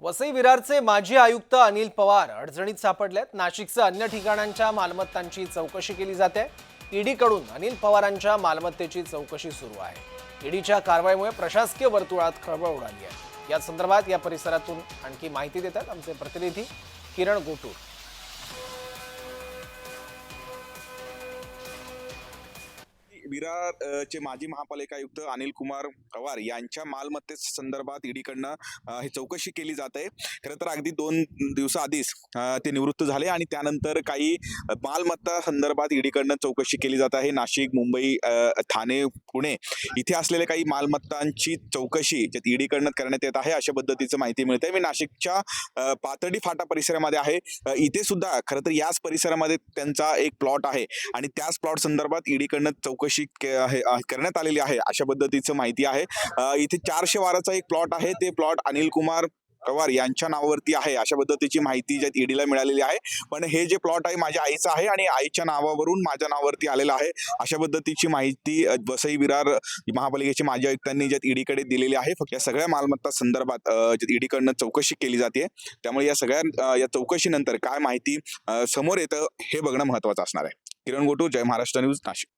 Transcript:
वसई विरारचे माजी आयुक्त अनिल पवार अडचणीत सापडलेत। नाशिकच्या अन्य ठिकाणांच्या मालमत्तांची चौकशी केली जाते। ईडीकडून अनिल पवारांच्या मालमत्तेची चौकशी सुरू आहे। ईडीच्या कारवाईमुळे प्रशासकीय वर्तुळात खळबळ उडाली आहे। या संदर्भात या परिसरातून आणखी माहिती देतात आमचे प्रतिनिधी किरण गोटूर। विरार चे माजी महापालिका आयुक्त अनिल कुमार पवार यांच्या मालमत्ते संदर्भात ईडीकडनं ही चौकशी केली जाते। खरं तर अगदी 2 दिवसाआधीच ते निवृत्त झाले आणि त्यानंतर काही मालमत्ता संदर्भात ईडीकडनं चौकशी केली जात आहे। नाशिक, मुंबई, ठाणे, पुणे इथे असलेल्या काही मालमत्तांची चौकशी ईडीकडनं करण्यात येत आहे, अशा पद्धतीचं माहिती मिळते। मी नाशिकच्या पाथर्डी फाटा परिसरामध्ये आहे। इथे सुद्धा खरं तर याच परिसरामध्ये त्यांचा एक प्लॉट आहे आणि त्याच प्लॉट संदर्भात ईडीकडनं चौकशी करण्यात आलेली आहे, अशा पद्धतीचं माहिती आहे। इथे 412चा एक प्लॉट आहे, ते प्लॉट अनिल कुमार पवार यांच्या नावावरती आहे, अशा पद्धतीची माहिती ज्या ईडीला मिळालेली आहे। पण हे जे प्लॉट आहे माझ्या आईचं आहे आणि आईच्या नावावरून माझ्या नावावरती आलेलं आहे, अशा पद्धतीची माहिती वसई विरार महापालिकेचे माजी आयुक्तांनी ज्यात ईडीकडे दिलेली आहे। फक्त या सगळ्या मालमत्ता संदर्भात ईडीकडनं चौकशी केली जाते। त्यामुळे या सगळ्या या चौकशीनंतर काय माहिती समोर येतं हे बघणं महत्त्वाचं असणार आहे। किरण गोटू, जय महाराष्ट्र न्यूज, नाशिक।